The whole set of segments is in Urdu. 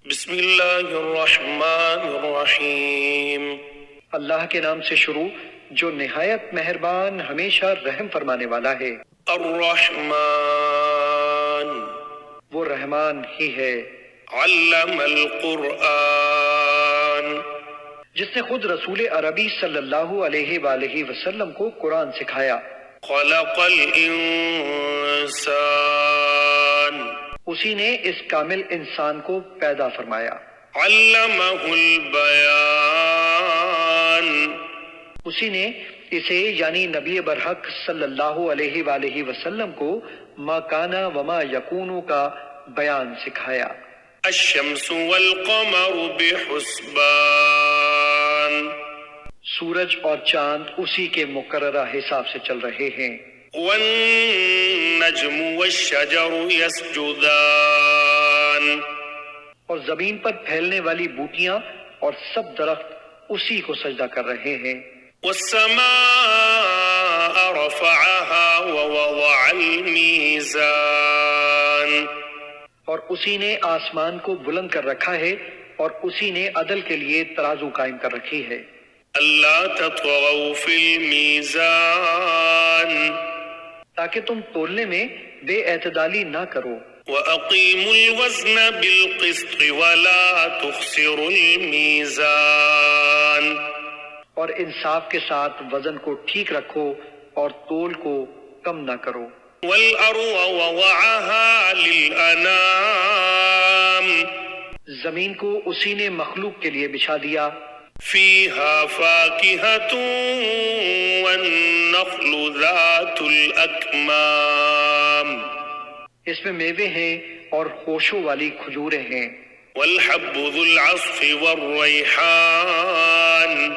بسم اللہ الرحمن الرحیم، اللہ کے نام سے شروع جو نہایت مہربان ہمیشہ رحم فرمانے والا ہے۔ الرحمن وہ رحمان ہی ہے۔ علم القرآن جس نے خود رسول عربی صلی اللہ علیہ وآلہ وسلم کو قرآن سکھایا۔ خلق الانسان اسی نے اس کامل انسان کو پیدا فرمایا۔ علمہ البیان اسی نے اسے یعنی نبی برحق صلی اللہ علیہ وآلہ وسلم کو ما کانا وما یکونو کا بیان سکھایا۔ الشمس والقمر بحسبان سورج اور چاند اسی کے مقررہ حساب سے چل رہے ہیں۔ والنجم والشجر يسجدان اور زمین پر پھیلنے والی بوٹیاں اور سب درخت اسی کو سجدہ کر رہے ہیں۔ والسماء رفعها ووضع الميزان اور اسی نے آسمان کو بلند کر رکھا ہے اور اسی نے عدل کے لیے ترازو قائم کر رکھی ہے۔ ألا تطغوا في الميزان تاکہ تم تولنے میں بے اعتدالی نہ کرو۔ وأقيموا الوزن بالقسط ولا تخسروا الميزان اور انصاف کے ساتھ وزن کو ٹھیک رکھو اور تول کو کم نہ کرو۔ والأرض وضعها للأنام زمین کو اسی نے مخلوق کے لیے بچھا دیا۔ فيها فاكهة والنخل ذات الأكمام اس میں میوے ہیں اور خوشوں والی کھجوریں ہیں۔ والحب ذو العصف والريحان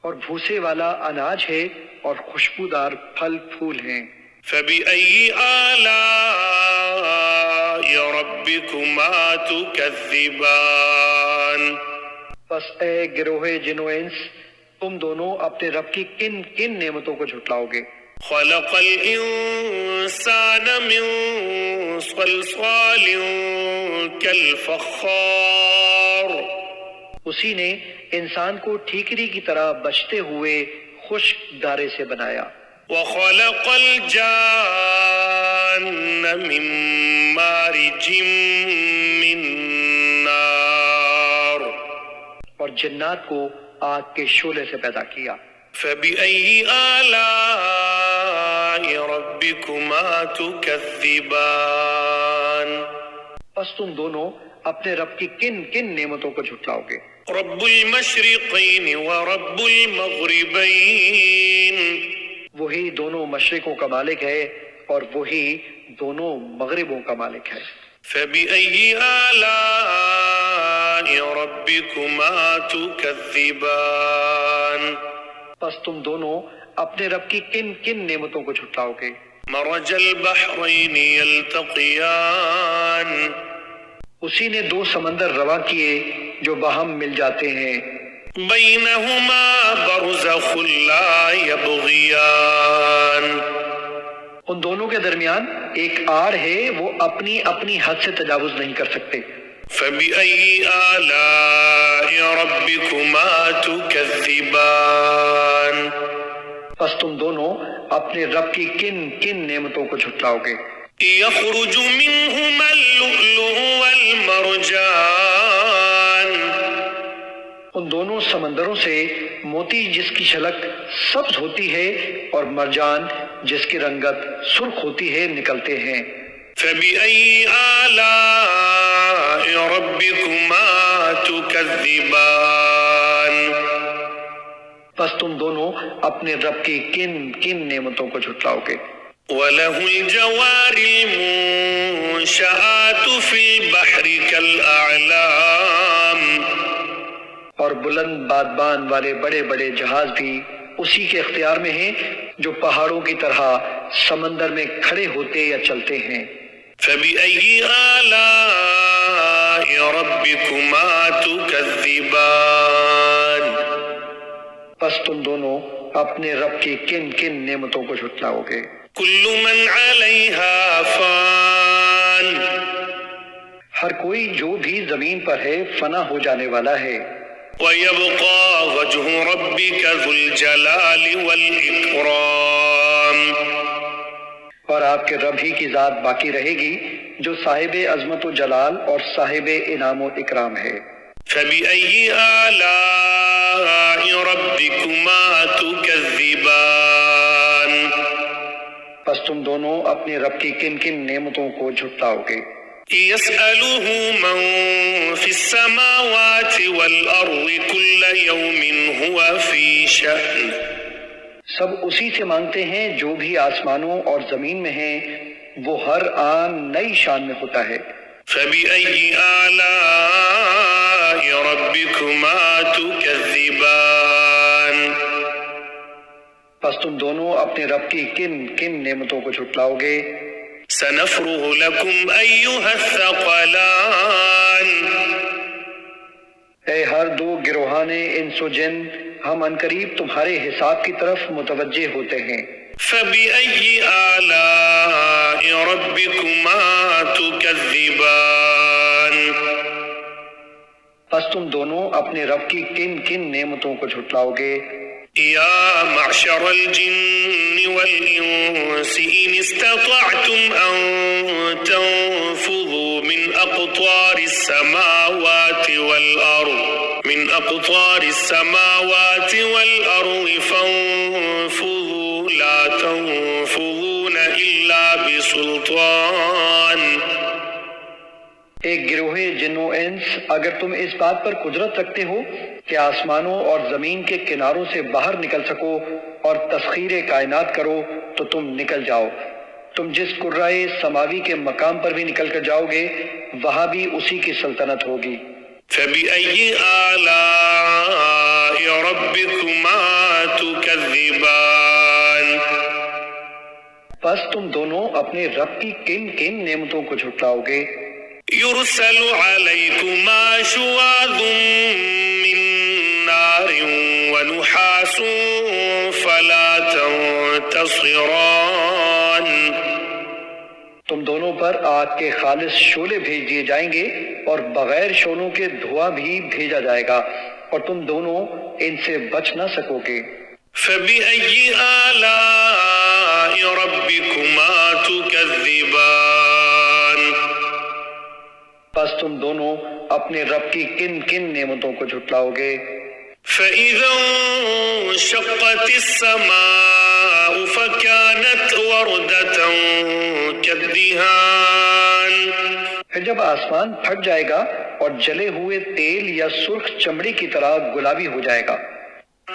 اور بھوسے والا اناج ہے اور خوشبودار پھل پھول ہیں۔ فبأي آلاء ربكما تكذبان پس اے گروہ جن و انس، تم دونوں اپنے رب کی کن کن نعمتوں کو جھٹلاؤ گے؟ خلق الإنسان من صلصال كالفخار اسی نے انسان کو ٹھیکری کی طرح بچتے ہوئے خشک دارے سے بنایا۔ وخلق الجان من مارج من نار اور جنات کو آگ کے شعلے سے پیدا کیا۔ فبأي آلاء ربكما تكذبان پس تم دونوں اپنے رب کی کن کن نعمتوں کو جھٹلاؤ گے؟ رب المشرقين ورب المغربين وہی دونوں مشرقوں کا مالک ہے اور وہی دونوں مغربوں کا مالک ہے۔ فبأي آلاء ربكما تكذبان پس تم دونوں اپنے رب کی کن کن نعمتوں کو جھٹلاؤ گے؟ مرج البحرين يلتقيان اسی نے دو سمندر رواں کیے جو باہم مل جاتے ہیں۔ بينهما برزخ لا يبغيان ان دونوں کے درمیان ایک آڑ ہے، وہ اپنی اپنی حد سے تجاوز نہیں کر سکتے۔ فبأي آلاء ربكما تكذبان پس تم دونوں اپنے رب کی کن کن نعمتوں کو جھٹلاؤ گے؟ يخرج منهما اللؤلؤ والمرجان ان دونوں سمندروں سے موتی جس کی چھلک سبز ہوتی ہے اور مرجان جس کی رنگت سرخ ہوتی ہے نکلتے ہیں۔ فبأي آلاء ربكما تكذبان پس تم دونوں اپنے رب کی کن کن نعمتوں کو جھٹلاؤ گے؟ وله الجوار المنشآت في البحر كالأعلام اور بلند بادبان والے بڑے بڑے جہاز بھی اسی کے اختیار میں ہیں جو پہاڑوں کی طرح سمندر میں کھڑے ہوتے یا چلتے ہیں۔ فبأي آلاء ربكما تكذبان پس تم دونوں اپنے رب کی کن کن نعمتوں کو جھٹلاؤ گے؟ كل من عليها فان ہر کوئی جو بھی زمین پر ہے فنا ہو جانے والا ہے. وَيَبْقَى وَجْهُ رَبِّكَ ذُو الْجَلَالِ وَالْإِكْرَامِ اور آپ کے رب ہی کی ذات باقی رہے گی جو صاحب عظمت و جلال اور صاحب انعام و اکرام ہے. فَبِأَيِّ آلَاءِ رَبِّكُمَا تُكَذِّبَانِ پس تم دونوں اپنے رب کی کن کن نعمتوں کو جھٹلاؤ گے. يَسْأَلُهُ مَن فِي السَّمَاوَاتِ وَالْأَرْضِ كُلَّ يَوْمٍ هُوَ فِي شَأْنٍ سب اسی سے مانگتے ہیں جو بھی آسمانوں اور زمین میں ہیں، وہ ہر آن نئی شان میں ہوتا ہے. فَبِأَيِّ آلَاءِ رَبِّكُمَا تُكَذِّبَانِ پس تم دونوں اپنے رب کی کن کن نعمتوں کو جھٹلاؤ گے. سَنَفْرُغُ لَكُمْ أَيُّهَ الثَّقَلَانِ اے ہر دو گروہان انس و جن، ہم عنقریب تمہارے حساب کی طرف متوجہ ہوتے ہیں. فَبِأَيِّ آلَاءِ رَبِّكُمَا تُكَذِّبَانِ پس تم دونوں اپنے رب کی کن کن نعمتوں کو جھٹلاؤ گے. يا معشر الجن والإنس إن استطعتم أن تنفذوا من أقطار السماوات والأرض فانفذوا لا تنفذون إلا بسلطان. ایک گروہ جن و انس، اگر تم اس بات پر قدرت رکھتے ہو کہ آسمانوں اور زمین کے کناروں سے باہر نکل سکو اور تسخیر کائنات کرو تو تم نکل جاؤ. تم جس قرائے سماوی کے مقام پر بھی نکل کر جاؤ گے وہاں بھی اسی کی سلطنت ہوگی. فَبِأَيِّ آلَاءِ رَبِّكُمَا تُكَذِّبَانِ پس تم دونوں اپنے رب کی کن کن نعمتوں کو جھٹلاؤ گے. يرسل عليكما شواظ من نار ونحاس فلا تنتصران تم دونوں پر آگ کے خالص شعلے بھیج دیے جائیں گے اور بغیر شعلوں کے دھواں بھی بھیجا جائے گا اور تم دونوں ان سے بچ نہ سکو گے. فبأي آلاء ربكما تكذبان پس تم دونوں اپنے رب کی کن کن نعمتوں کو جھٹلاؤ گے. فإذا انشقت السماء فكانت وردة كالدهان پھر جب آسمان پھٹ جائے گا اور جلے ہوئے تیل یا سرخ چمڑی کی طرح گلابی ہو جائے گا.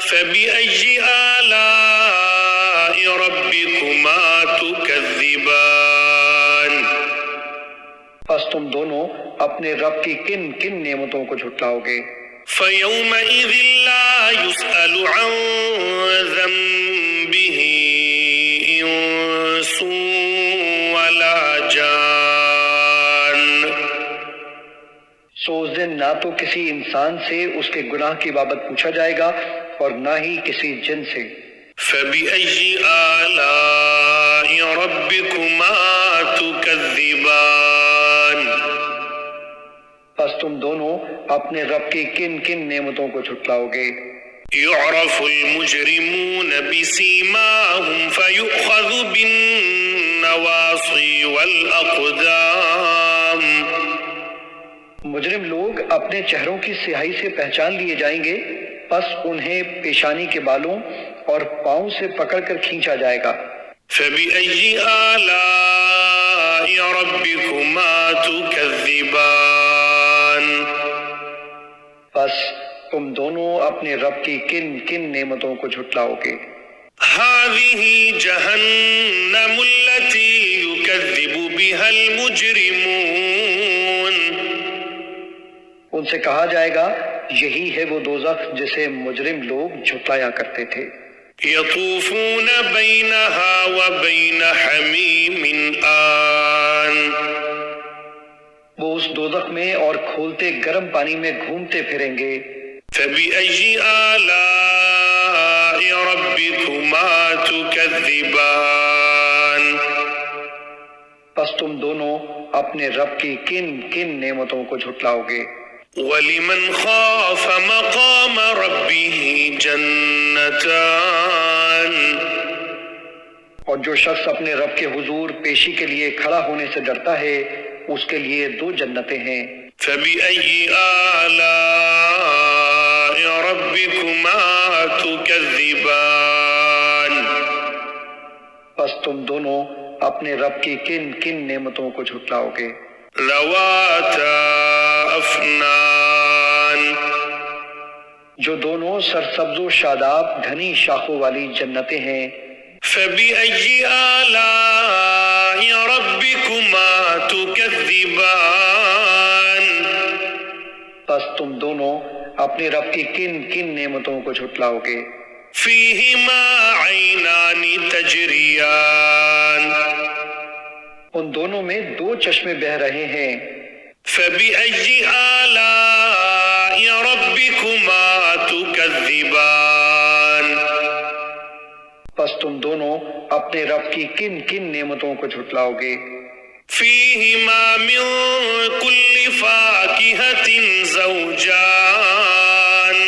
فبأي آلاء ربكما تكذبان پس تم دونوں اپنے رب کی کن کن نعمتوں کو جھٹلاؤ گے. فيومئذ لا يسأل عن ذنبه إنس ولا جان سو اس دن نہ تو کسی انسان سے اس کے گناہ کی بابت پوچھا جائے گا اور نہ ہی کسی جن سے. فبأي آلاء ربكما تكذبان پس تم دونوں اپنے رب کی کن کن نعمتوں کو جھٹلاؤ گے. يعرف المجرمون بسيماهم فيؤخذ بالنواصي والأقدام مجرم لوگ اپنے چہروں کی سیاہی سے پہچان لیے جائیں گے، پس انہیں پیشانی کے بالوں اور پاؤں سے پکڑ کر کھینچا جائے گا. فبأي آلاء ربكما تكذبان پس تم دونوں اپنے رب کی کن کن نعمتوں کو جھٹلاؤ گے. هذه جهنم التي يكذب بها المجرمون ان سے کہا جائے گا یہی ہے وہ دوزخ جسے مجرم لوگ جھٹلایا کرتے تھے. يطوفون بينها وبين حميم آن وہ اس دوزخ میں اور کھولتے گرم پانی میں گھومتے پھریں گے. فبأي آلاء ربكما تكذبان پس تم دونوں اپنے رب کی کن کن نعمتوں کو جھٹلاؤ گے؟ وَلِمَنْ خَافَ مَقَامَ رَبِّهِ جَنَّتَانِ، اور جو شخص اپنے رب کے حضور پیشی کے لیے کھڑا ہونے سے ڈرتا ہے اس کے لیے 2 جنتیں ہیں۔ فَبِأَيِّ آلَاءِ رَبِّكُمَا تُكَذِّبَانِ، پس تم دونوں اپنے رب کی کن کن نعمتوں کو جھٹلاؤ گے؟ ذَوَاتَا أَفْنَانٍ، جو دونوں سرسبز و شاداب گھنی شاخوں والی جنتیں ہیں۔ فَبِأَيِّ آلَاءِ رَبِّكُمَا تُكَذِّبَانِ، پس تم دونوں اپنے رب کی کن کن نعمتوں کو جھٹلاؤ گے؟ فِيهِمَا عَيْنَانِ تَجْرِيَانِ، ان دونوں میں 2 چشمے بہہ رہے ہیں۔ فَبِأَيِّ آلَاءِ رَبِّكُمَا تُكَذِّبَانِ، پس تم دونوں اپنے رب کی کن کن نعمتوں کو جھٹلاؤ گے؟ فِيهِمَا مِن كُلِّ فَاكِهَةٍ زَوْجَانِ،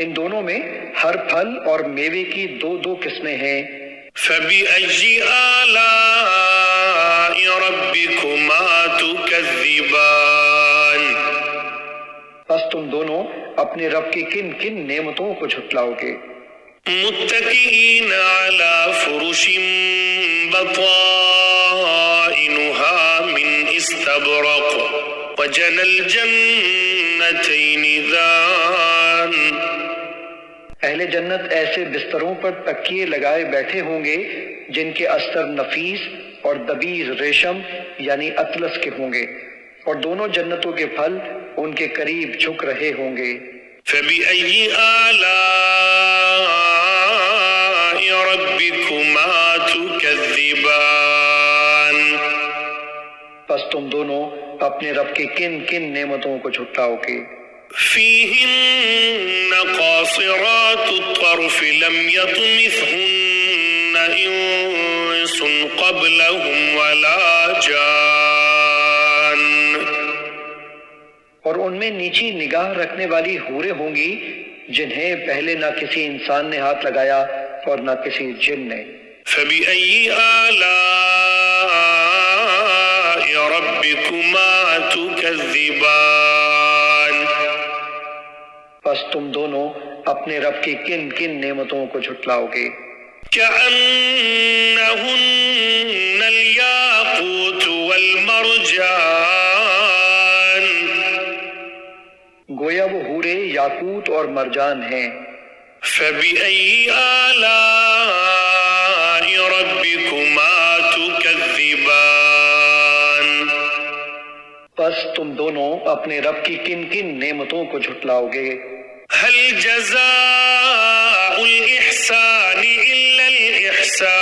ان دونوں میں ہر پھل اور میوے کی 2 قسمیں ہیں۔ فَبِأَيِّ آلَاءِ رَبِّكُمَا تُكَذِّبَانِ، پس تم دونوں اپنے رب کی کن کن نعمتوں کو جھٹلاؤ گے؟ متكئين على فرش بطائنها من استبرق وجنى الجنتين دان، اہل جنت ایسے بستروں پر تکیے لگائے بیٹھے ہوں گے جن کے استر نفیس اور دبیز ریشم یعنی اطلس کے ہوں گے، اور دونوں جنتوں کے پھل ان کے قریب جھک رہے ہوں گے۔ فَبِأَيِّ آلَاءِ رَبِّكُمَا تُكَذِّبَانِ، پس تم دونوں اپنے رب کی کن کن نعمتوں کو جھٹلاؤ گے؟ فِيهِنَّ قَاصِرَاتُ الطَّرْفِ لَمْ يَطْمِثْهُنَّ إِنسٌ قَبْلَهُمْ وَلَا جَانٌّ، اور ان میں نیچی نگاہ رکھنے والی حوریں ہوں گی جنہیں پہلے نہ کسی انسان نے ہاتھ لگایا اور نہ کسی جن نے۔ فَبِأَيِّ آلَاءِ رَبِّكُمَا تُكَذِّبَانِ، پس تم دونوں اپنے رب کی کن کن نعمتوں کو جھٹلاؤ گے؟ كَأَنَّهُنَّ الْيَاقُوتُ وَالْمَرْجَانُ، گویا وہ حوریں یاقوت اور مرجان ہیں۔ فَبِأَيِّ آلَاءِ رَبِّكُمَا تُكَذِّبَانِ، پس تم دونوں اپنے رب کی کن کن نعمتوں کو جھٹلاؤ گے؟ هَلْ جَزَاءُ الْإِحْسَانِ إِلَّا الْإِحْسَانُ،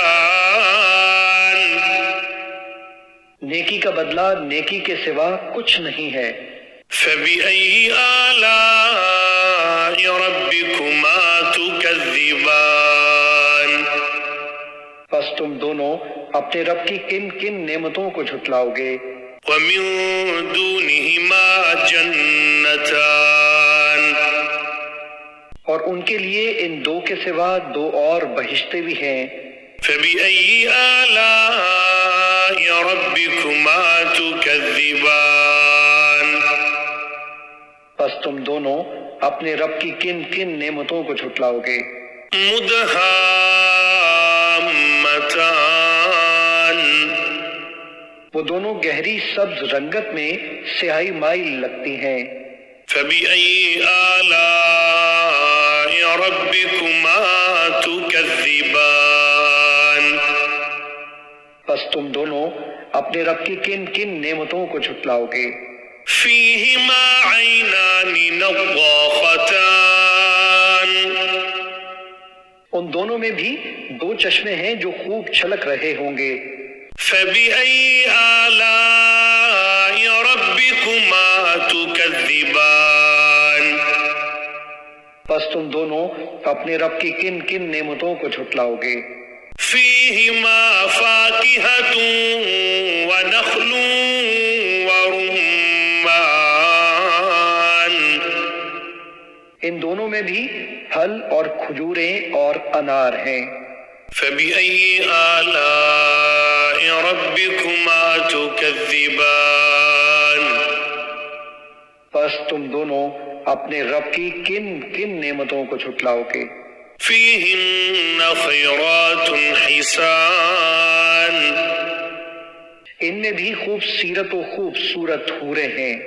نیکی کا بدلہ نیکی کے سوا کچھ نہیں ہے۔ فَبِأَيِّ آلَاءِ رَبِّكُمَا تُكَذِّبَانِ، پس تم دونوں اپنے رب کی کن کن نعمتوں کو جھٹلاؤ گے؟ وَمِن دُونِهِمَا جَنَّتَانِ، اور ان کے لیے ان 2 کے سوا 2 اور بہشتیں بھی ہیں۔ فَبِأَيِّ آلَاءِ رَبِّكُمَا تُكَذِّبَانِ، پس تم دونوں اپنے رب کی کن کن نعمتوں کو جھٹلاؤ گے؟ مُدْهَامَّتَانِ، وہ دونوں گہری سبز رنگت میں سیاہی مائل لگتی ہیں۔ فَبِأَيِّ آلَاءِ رَبِّكُمَا تُكَذِّبَانِ، پس تم دونوں اپنے رب کی کن کن نعمتوں کو جھٹلاؤ گے؟ فِيهِمَا عَيْنَانِ نَضَّاخَتَانِ، ان دونوں میں بھی 2 چشمے ہیں جو خوب چھلک رہے ہوں گے۔ فَبِأَيِّ آلَاءِ رَبِّكُمَا تُكَذِّبَانِ، پس تم دونوں اپنے رب کی کن کن نعمتوں کو جھٹلاؤ گے؟ فيهما فاكهة ونخل ورمان ان دونوں میں بھی پھل اور کھجوریں اور انار ہیں۔ فبأي آلاء ربكما تكذبان پس تم دونوں اپنے رب کی کن کن نعمتوں کو جھٹلاؤ گے؟ فيهن خيرات حسان ان میں بھی خوب سیرت و خوبصورت حوریں ہیں۔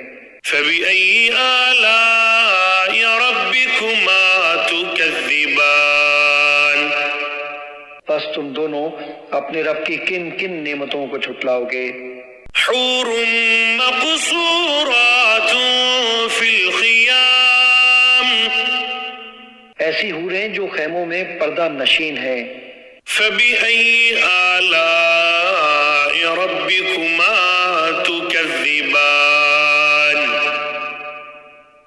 فبأي آلاء ربكما تكذبان پس تم دونوں اپنے رب کی کن کن نعمتوں کو جھٹلاؤ گے؟ حور مقصورات في الخيام ایسی حوریں جو خیموں میں پردہ نشین ہیں۔ فبأي آلاء ربكما تكذبان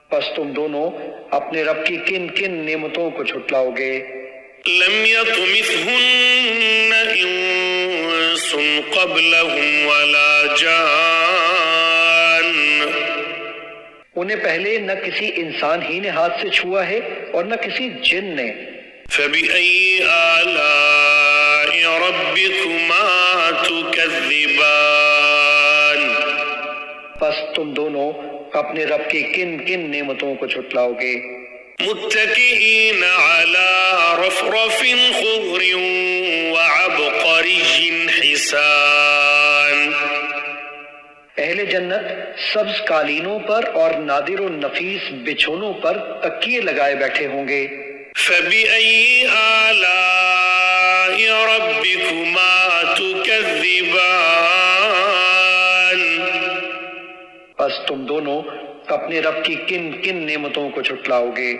پس تم دونوں اپنے رب کی کن کن نعمتوں کو جھٹلاؤ گے؟ لم يطمثهن انس قبلهم ولا جان انہیں پہلے نہ کسی انسان ہی نے ہاتھ سے چھوا ہے اور نہ کسی جن نے۔ فبأي آلاء ربكما تكذبان پس تم دونوں اپنے رب کی کن کن نعمتوں کو جھٹلاؤ گے؟ متكئين على رفرف خضر وعبقري حسان اہل جنت سبز قالینوں پر اور نادر و نفیس بچھونوں پر تکیے لگائے بیٹھے ہوں گے۔ فبأي آلاء ربكما تكذبان پس تم دونوں اپنے رب کی کن کن نعمتوں کو جھٹلاؤ گے؟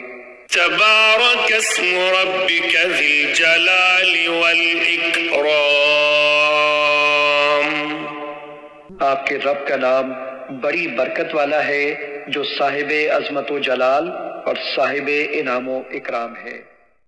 تبارك اسم ربك ذي الجلال والإكرام آپ کے رب کا نام بڑی برکت والا ہے جو صاحب عظمت و جلال اور صاحب انعام و اکرام ہے۔